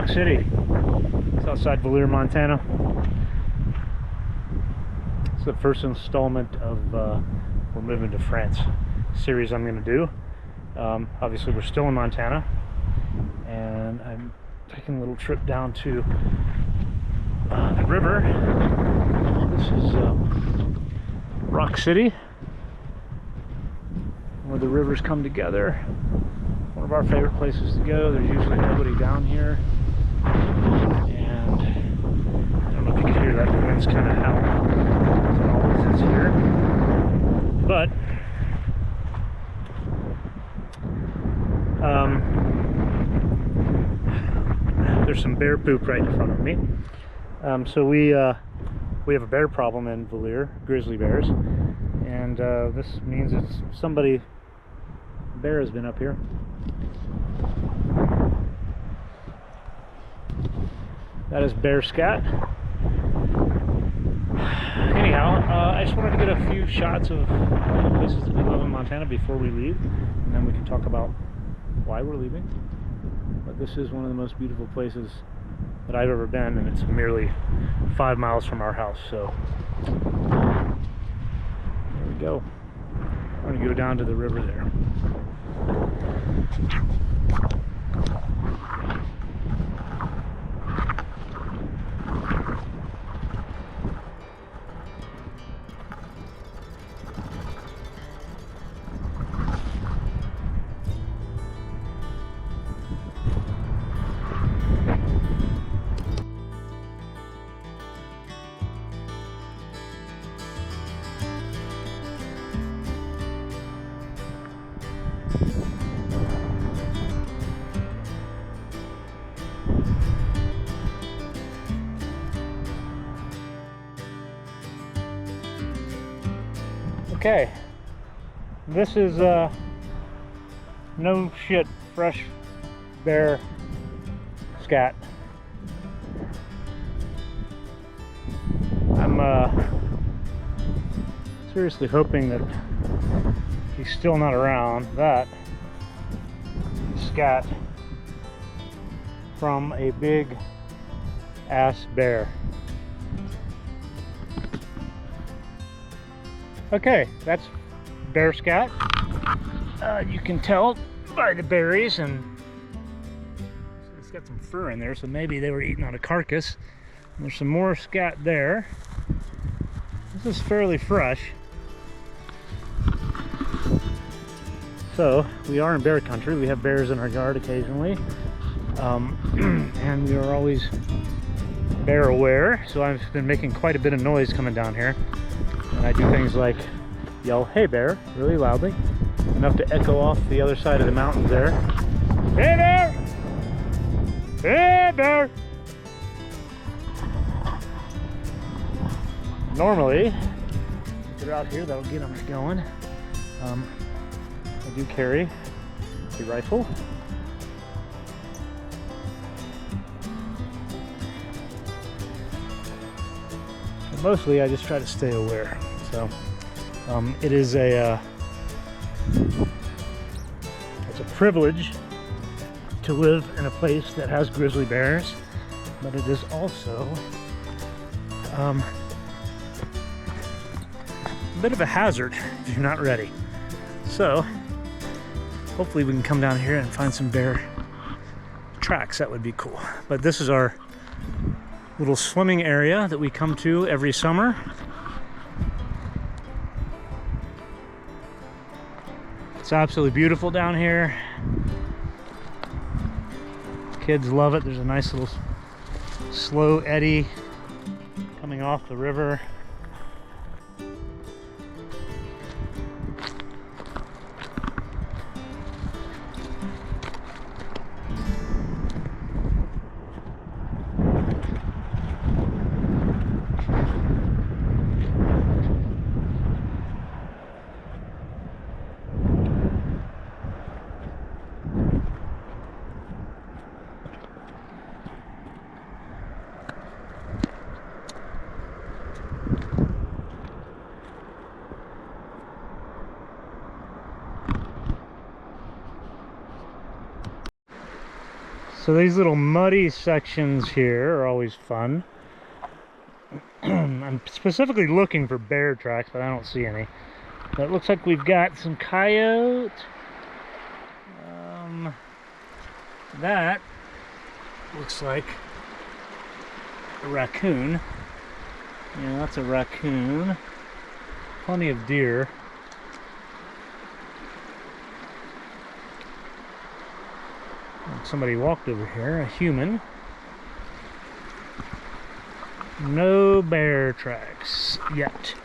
Rock City. It's outside Valier, Montana. It's the first installment of We're Moving to France series I'm going to do. Obviously, we're still in Montana, and I'm taking a little trip down to the river. This is Rock City, where the rivers come together. One of our favorite places to go. There's usually nobody down here, and I don't know if you can hear that. The wind's kind of howling. It always is here, but there's some bear poop right in front of me. So we have a bear problem in Valier, grizzly bears, and this means it's somebody. Bear has been up here. That is bear scat. Anyhow, I just wanted to get a few shots of the places that we love in Montana before we leave, and then we can talk about why we're leaving. But this is one of the most beautiful places that I've ever been, and it's merely 5 miles from our house. So there we go. I'm going to go down to the river there. Okay, this is no shit fresh bear scat. I'm seriously hoping that he's still not around. That scat from a big ass bear. Okay, that's bear scat. You can tell by the berries, and it's got some fur in there, so maybe they were eating on a carcass. And there's some more scat there. This is fairly fresh. So, we are in bear country. We have bears in our yard occasionally. And we are always bear aware, so I've been making quite a bit of noise coming down here. And I do things like yell, "Hey bear," really loudly, enough to echo off the other side of the mountains there. Hey bear! Hey bear! Normally, if they're out here, that'll get them going. I do carry a rifle. But mostly, I just try to stay aware. So it is it's a privilege to live in a place that has grizzly bears, but it is also a bit of a hazard if you're not ready. So hopefully we can come down here and find some bear tracks. That would be cool. But this is our little swimming area that we come to every summer. It's absolutely beautiful down here. Kids love it. There's a nice little slow eddy coming off the river. So these little muddy sections here are always fun. I'm specifically looking for bear tracks, but I don't see any. But it looks like we've got some coyote. That looks like a raccoon. Yeah, that's a raccoon. Plenty of deer. Somebody walked over here, a human. No bear tracks yet.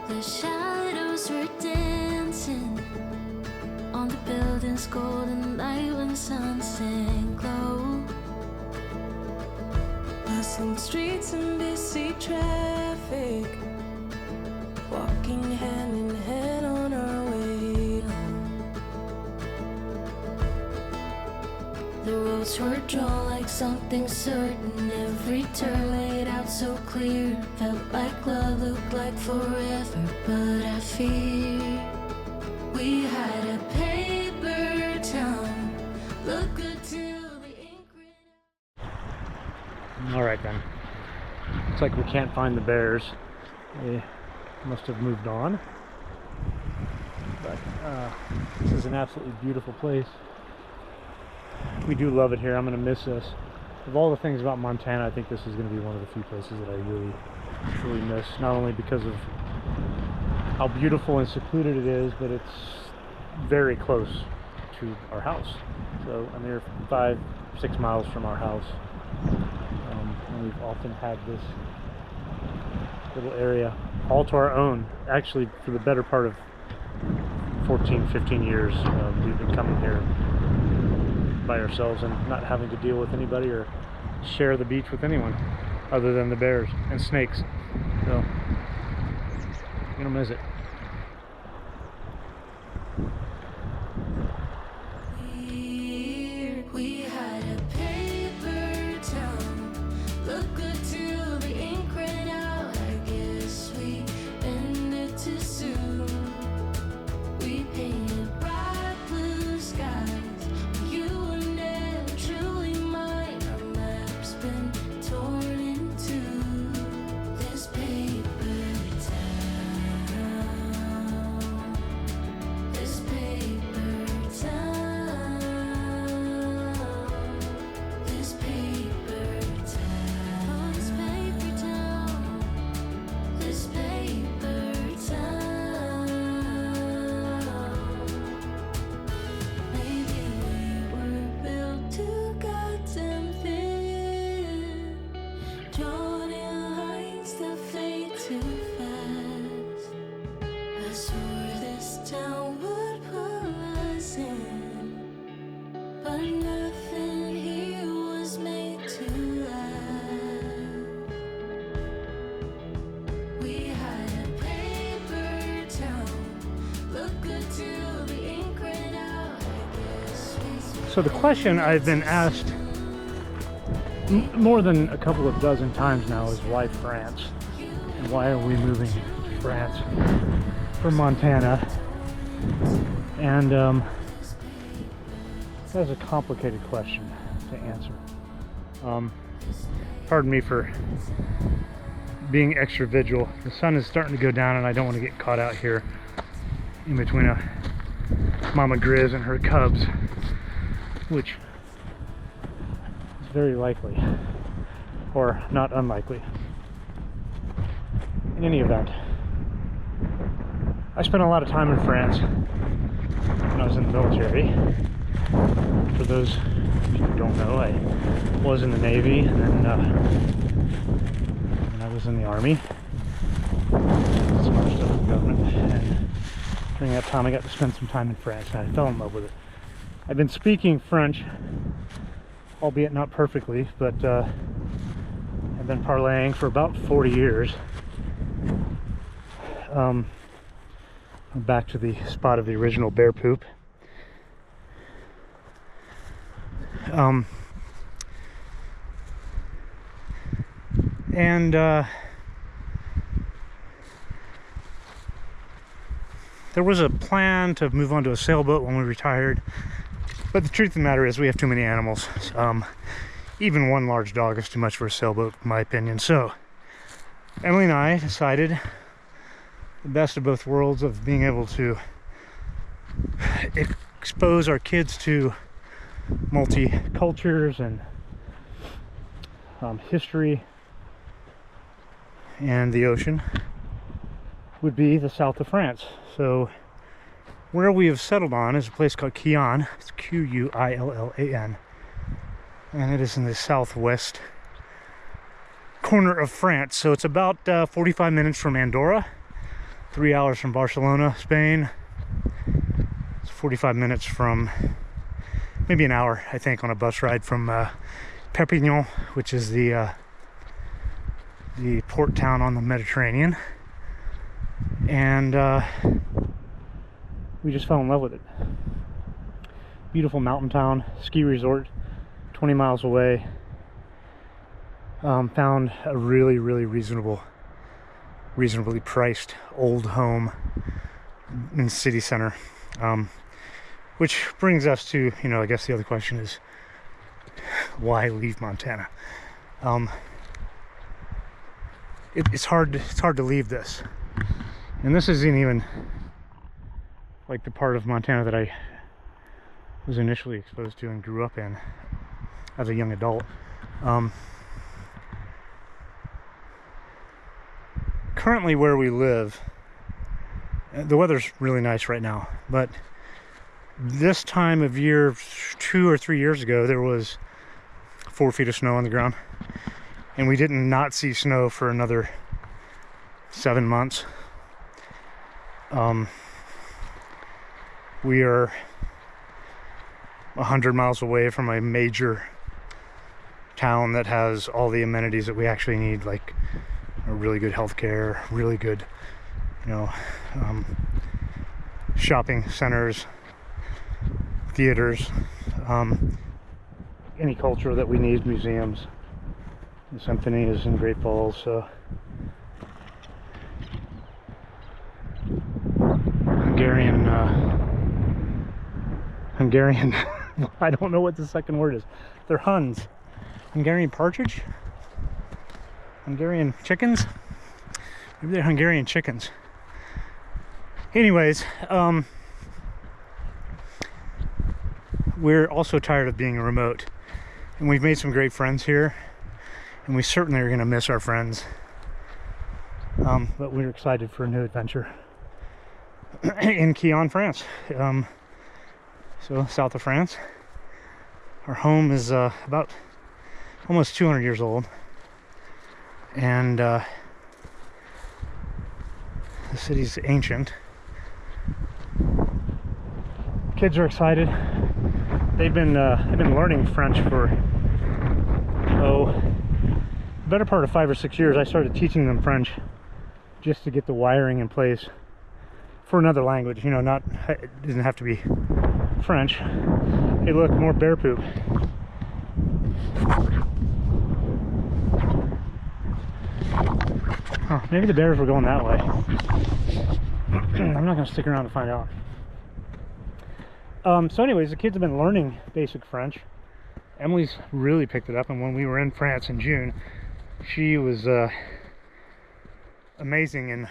The shadows were dancing on the building's golden light when sunset glow. Bustling streets and busy traffic, walking hand in hand on our way home. The roads were drawn like something certain, every turn laid out so clear. Felt like love, looked like forever, but I fear we had a paper town. Look good till the ink ran out. Alright then. Looks like we can't find the bears. They must have moved on. But this is an absolutely beautiful place. We do love it here. I'm going to miss this. Of all the things about Montana, I think this is going to be one of the few places that I really, truly miss. Not only because of how beautiful and secluded it is, but it's very close to our house. So I'm here 5-6 miles from our house. And we've often had this little area all to our own. Actually, for the better part of 14-15 years, we've been coming here by ourselves and not having to deal with anybody or share the beach with anyone other than the bears and snakes. So I'm gonna miss it. We had a paper town. Look good till the ink ran out. I guess we ended too soon. We painted bright blue skies. You were never truly mine. Our map's been torn in two. This paper town. This paper town. This paper town. This paper town. This paper town. Maybe we were built too goddamn thin, drawn in lines that fade too fast. I swore this town would pull us in, but nothing here was made to last. We had a paper town. Look good till the ink ran out. I guess we So the question I've been asked more than a couple of dozen times now is why France? And why are we moving to France from Montana? And that's a complicated question to answer. Pardon me for being extra vigilant. The sun is starting to go down and I don't want to get caught out here in between a Mama Grizz and her cubs, which is very likely, or not unlikely. In any event, I spent a lot of time in France when I was in the military. For those of you who don't know, I was in the Navy, and then I was in the Army. Some other stuff in the government, and during that time I got to spend some time in France, and I fell in love with it. I've been speaking French, albeit not perfectly, but I've I've been parlaying for about 40 years. Back to the spot of the original bear poop. There was a plan to move on to a sailboat when we retired, but the truth of the matter is we have too many animals. Even one large dog is too much for a sailboat, in my opinion. So Emily and I decided the best of both worlds of being able to expose our kids to multi-cultures and history and the ocean would be the south of France. So where we have settled on is a place called Quillan. It's Quillan, and it is in the southwest corner of France. So it's about 45 minutes from Andorra, 3 hours from Barcelona, Spain. It's 45 minutes from, maybe an hour, I think, on a bus ride from Perpignan, which is the port town on the Mediterranean. And we just fell in love with it. Beautiful mountain town, ski resort, 20 miles away. Found a really reasonably priced old home in the city center. Which brings us to, I guess the other question is, why leave Montana? It's hard to leave this. And this isn't even like the part of Montana that I was initially exposed to and grew up in as a young adult. Currently where we live, the weather's really nice right now, but this time of year 2 or 3 years ago there was 4 feet of snow on the ground, and we didn't not see snow for another 7 months. We are 100 miles away from a major town that has all the amenities that we actually need, like a really good healthcare, really good, shopping centers, theaters, any culture that we need, museums. The symphony is in Great Falls, so Hungarian, I don't know what the second word is. They're Huns. Hungarian partridge? Hungarian chickens? Maybe they're Hungarian chickens. Anyways, we're also tired of being remote. And we've made some great friends here. And we certainly are going to miss our friends. But we're excited for a new adventure in Quillan, France. So south of France. Our home is about almost 200 years old, and the city's ancient. Kids are excited. They've been learning French for the better part of 5 or 6 years. I started teaching them French just to get the wiring in place for another language. It doesn't have to be French. Hey, look, more bear poop. Huh, maybe the bears were going that way. I'm not going to stick around to find out. So anyways, the kids have been learning basic French. Emily's really picked it up, and when we were in France in June, she was amazing in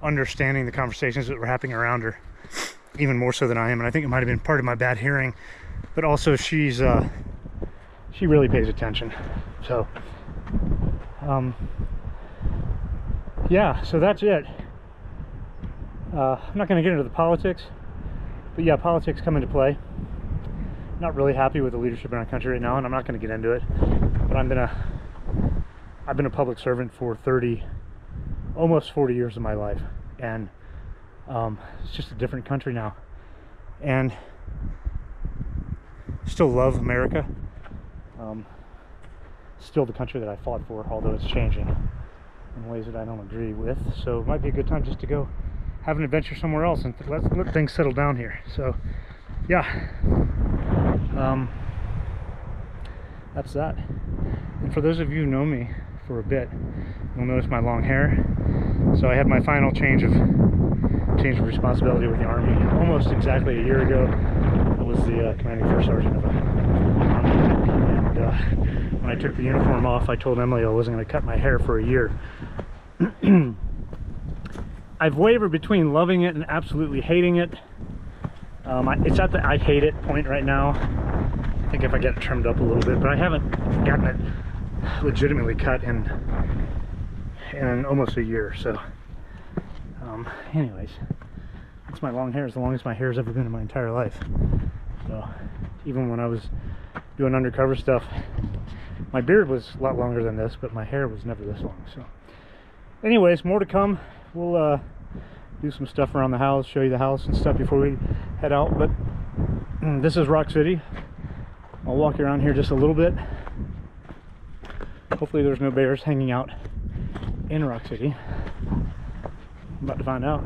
understanding the conversations that were happening around her, even more so than I am. And I think it might have been part of my bad hearing, but also she really pays attention. So yeah, so that's it. I'm not going to get into the politics, but yeah, politics come into play. Not really happy with the leadership in our country right now, and I'm not going to get into it. But I've been a public servant for almost 40 years of my life, and it's just a different country now. And still love America. still the country that I fought for, although it's changing in ways that I don't agree with. So it might be a good time just to go have an adventure somewhere else and let things settle down here. So yeah, that's that. And for those of you who know me for a bit, you'll notice my long hair. So I had my final change of responsibility with the Army almost exactly a year ago. I was the commanding first sergeant of an Army unit, and when I took the uniform off, I told Emily I wasn't going to cut my hair for a year. I've wavered between loving it and absolutely hating it. It's at the I hate it point right now. I think if I get it trimmed up a little bit, but I haven't gotten it legitimately cut in almost a year. So anyways, that's my long hair, as long as my hair's ever been in my entire life. So even when I was doing undercover stuff, my beard was a lot longer than this, but my hair was never this long. So anyways, more to come. We'll do some stuff around the house, show you the house and stuff before we head out. But this is Rock City. I'll walk you around here just a little bit. Hopefully there's no bears hanging out in Rock City. I'm about to find out.